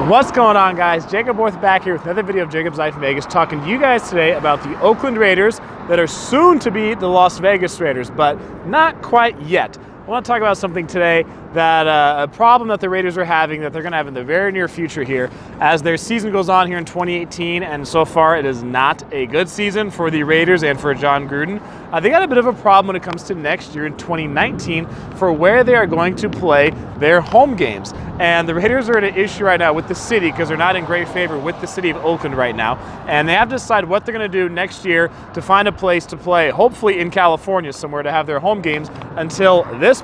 What's going on, guys? Jacob Worth back here with another video of Jacob's Life in Vegas, talking to you guys today about the Oakland Raiders that are soon to be the Las Vegas Raiders, but not quite yet. I want to talk about something today that a problem that the Raiders are having that they're going to have in the very near future here as their season goes on here in 2018, and so far it is not a good season for the Raiders and for John Gruden. They got a bit of a problem when it comes to next year in 2019 for where they are going to play their home games. And the Raiders are at an issue right now with the city because they're not in great favor with the city of Oakland right now. And they have to decide what they're going to do next year to find a place to play, hopefully in California somewhere, to have their home games until this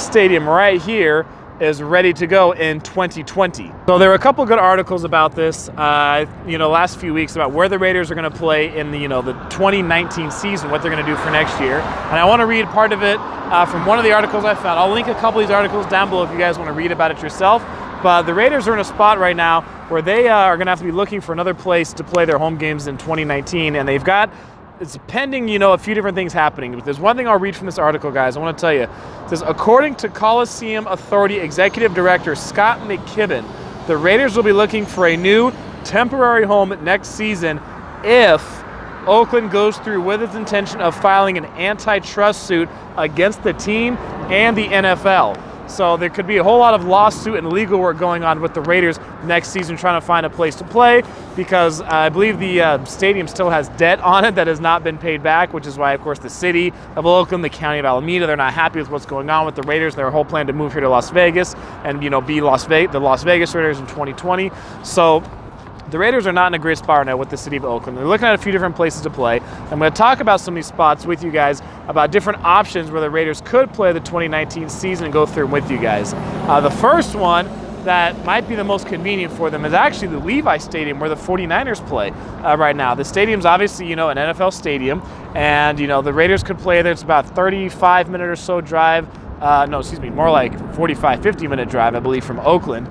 stadium right here is ready to go in 2020. So there were a couple good articles about this, last few weeks about where the Raiders are going to play in the 2019 season, what they're going to do for next year. And I want to read part of it from one of the articles I found. I'll link a couple of these articles down below if you guys want to read about it yourself. But the Raiders are in a spot right now where they are going to have to be looking for another place to play their home games in 2019, and it's pending, a few different things happening. But there's one thing I'll read from this article, guys. I want to tell you. It says, according to Coliseum Authority Executive Director Scott McKibben, the Raiders will be looking for a new temporary home next season if Oakland goes through with its intention of filing an antitrust suit against the team and the NFL. So there could be a whole lot of lawsuit and legal work going on with the Raiders next season trying to find a place to play, because I believe the stadium still has debt on it that has not been paid back, which is why, of course, the city of Oakland, the county of Alameda, they're not happy with what's going on with the Raiders. Their whole plan to move here to Las Vegas and, be the Las Vegas Raiders in 2020. So the Raiders are not in a great spot right now with the city of Oakland. They're looking at a few different places to play. I'm going to talk about some of these spots with you guys, about different options where the Raiders could play the 2019 season and go through them with you guys. The first one that might be the most convenient for them is actually the Levi Stadium where the 49ers play right now. The stadium's obviously, an NFL stadium, and, the Raiders could play there. It's about 35-minute or so drive. More like 45-50 minute drive, I believe, from Oakland.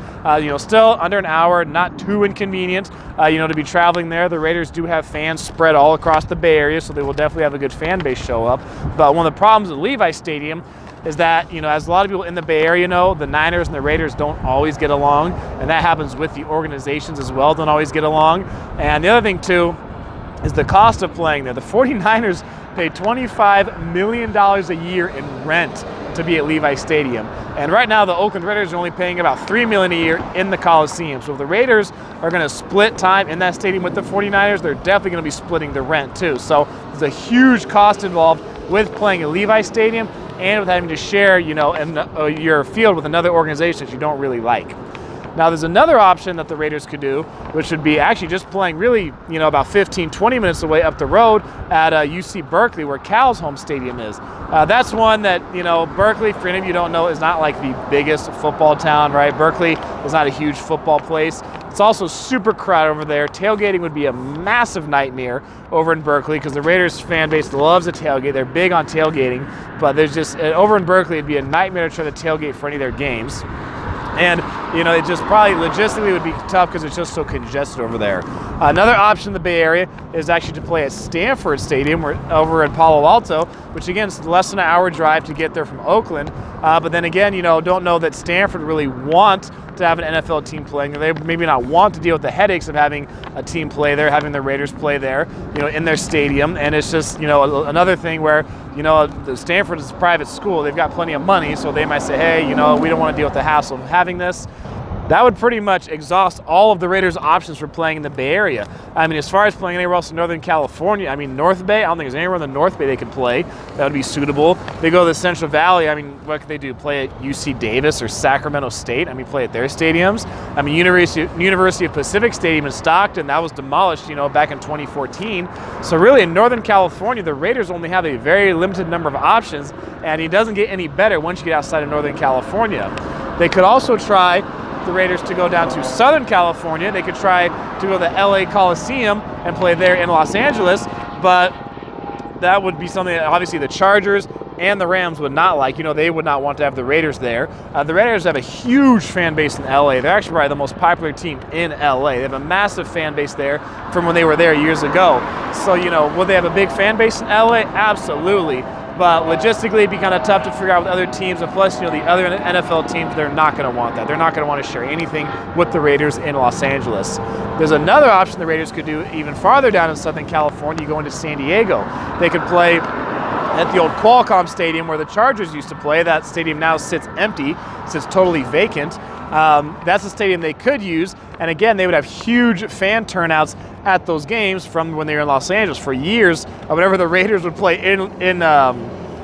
Still under an hour, not too inconvenient, to be traveling there. The Raiders do have fans spread all across the Bay Area, so they will definitely have a good fan base show up. But one of the problems with Levi Stadium is that, as a lot of people in the Bay Area know, the Niners and the Raiders don't always get along, and that happens with the organizations as well, don't always get along. And the other thing, too, is the cost of playing there. The 49ers pay $25 million a year in rent to be at Levi Stadium. And right now, the Oakland Raiders are only paying about $3 million a year in the Coliseum. So if the Raiders are going to split time in that stadium with the 49ers, they're definitely going to be splitting the rent too. So there's a huge cost involved with playing at Levi Stadium and with having to share, your field with another organization that you don't really like. Now, there's another option that the Raiders could do, which would be actually just playing really, about 15-20 minutes away up the road at UC Berkeley, where Cal's home stadium is. That's one that, Berkeley, for any of you who don't know, is not like the biggest football town, right? Berkeley is not a huge football place. It's also super crowded over there. Tailgating would be a massive nightmare over in Berkeley because the Raiders fan base loves a tailgate. They're big on tailgating, but there's just, over in Berkeley, it'd be a nightmare to try to tailgate for any of their games. And, it just probably logistically would be tough because it's just so congested over there. Another option in the Bay Area is actually to play at Stanford Stadium over in Palo Alto, which again is less than an hour drive to get there from Oakland. But then again, don't know that Stanford really want to have an NFL team playing. They maybe not want to deal with the headaches of having a team play there, having the Raiders play there, in their stadium. And it's just, another thing where, the Stanford is a private school. They've got plenty of money, so they might say, hey, we don't want to deal with the hassle of having this. That would pretty much exhaust all of the Raiders' options for playing in the Bay Area. As far as playing anywhere else in Northern California, North Bay, I don't think there's anywhere in the North Bay they could play that would be suitable. They go to the Central Valley, what could they do? Play at UC Davis or Sacramento State? Play at their stadiums. University of Pacific Stadium in Stockton, that was demolished, back in 2014. So really, in Northern California, the Raiders only have a very limited number of options, and it doesn't get any better once you get outside of Northern California. They could also try the Raiders to go down to Southern California. They could try to go to the LA Coliseum and play there in Los Angeles, but that would be something that obviously the Chargers and the Rams would not like. They would not want to have the Raiders there. The Raiders have a huge fan base in LA. They're actually probably the most popular team in LA. They have a massive fan base there from when they were there years ago. So, will they have a big fan base in LA? Absolutely. but logistically it'd be kind of tough to figure out with other teams, and plus, the other NFL teams, they're not going to want that. They're not going to want to share anything with the Raiders in Los Angeles. There's another option the Raiders could do even farther down in Southern California. You go into San Diego. They could play at the old Qualcomm Stadium where the Chargers used to play. That stadium now sits empty, sits totally vacant. That's a stadium they could use, and again, they would have huge fan turnouts at those games from when they were in Los Angeles. For years, whenever the Raiders would play in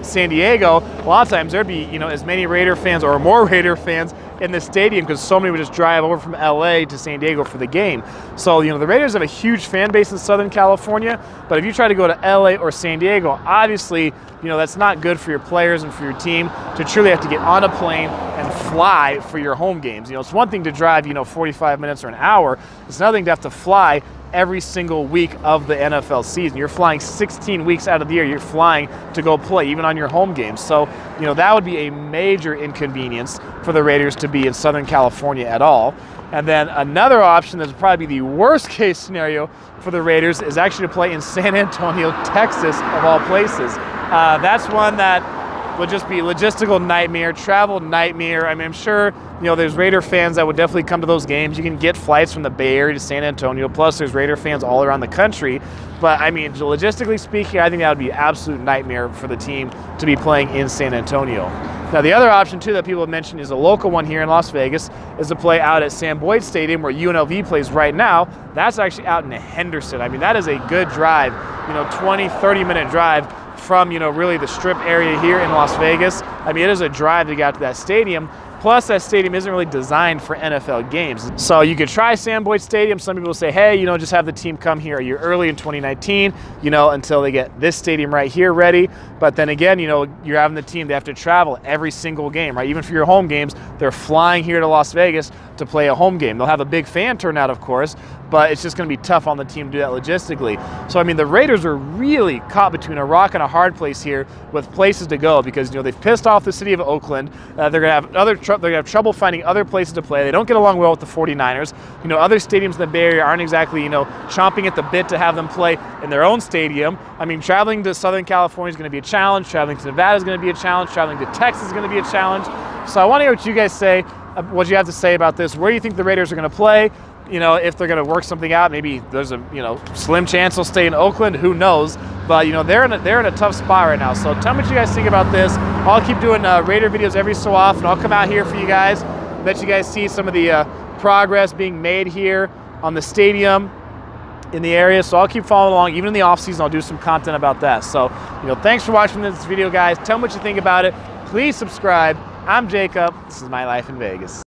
San Diego, a lot of times there'd be as many Raider fans or more Raider fans in the stadium because so many would just drive over from LA to San Diego for the game. So the Raiders have a huge fan base in Southern California, but if you try to go to LA or San Diego, obviously that's not good for your players and for your team to truly have to get on a plane and fly for your home games. It's one thing to drive 45 minutes or an hour. It's another thing to have to fly every single week of the NFL season. You're flying 16 weeks out of the year. You're flying to go play, even on your home games. So, that would be a major inconvenience for the Raiders to be in Southern California at all. And then another option that would probably be the worst case scenario for the Raiders is actually to play in San Antonio, Texas, of all places. That's one that would just be logistical nightmare, travel nightmare. I mean, I'm sure, there's Raider fans that would definitely come to those games. You can get flights from the Bay Area to San Antonio, plus there's Raider fans all around the country. But I mean, logistically speaking, I think that would be an absolute nightmare for the team to be playing in San Antonio. Now, the other option, too, that people have mentioned is a local one here in Las Vegas, is to play out at Sam Boyd Stadium, where UNLV plays right now. That's actually out in Henderson. I mean, that is a good drive, 20, 30-minute drive from, really the strip area here in Las Vegas. I mean, it is a drive to get out to that stadium. Plus, that stadium isn't really designed for NFL games. So you could try Sam Boyd Stadium. Some people say, hey, just have the team come here a year early in 2019, until they get this stadium right here ready. But then again, you're having the team, they have to travel every single game, right? Even for your home games, they're flying here to Las Vegas to play a home game. They'll have a big fan turnout, of course, but it's just going to be tough on the team to do that logistically. So, I mean, the Raiders are really caught between a rock and a hard place here with places to go because, they've pissed off the city of Oakland. They're going to have trouble finding other places to play. They don't get along well with the 49ers. Other stadiums in the Bay Area aren't exactly, chomping at the bit to have them play in their own stadium. I mean, traveling to Southern California is going to be a challenge. Traveling to Nevada is going to be a challenge. Traveling to Texas is going to be a challenge. So I want to hear what you guys say, what you have to say about this. Where do you think the Raiders are going to play? If they're going to work something out, maybe there's a slim chance they'll stay in Oakland. Who knows? But they're in a tough spot right now. So tell me what you guys think about this. I'll keep doing Raider videos every so often. I'll come out here for you guys, let you guys see some of the progress being made here on the stadium in the area. So I'll keep following along. Even in the off season, I'll do some content about that. So thanks for watching this video, guys. Tell me what you think about it. Please subscribe. I'm Jacob. This is My Life in Vegas.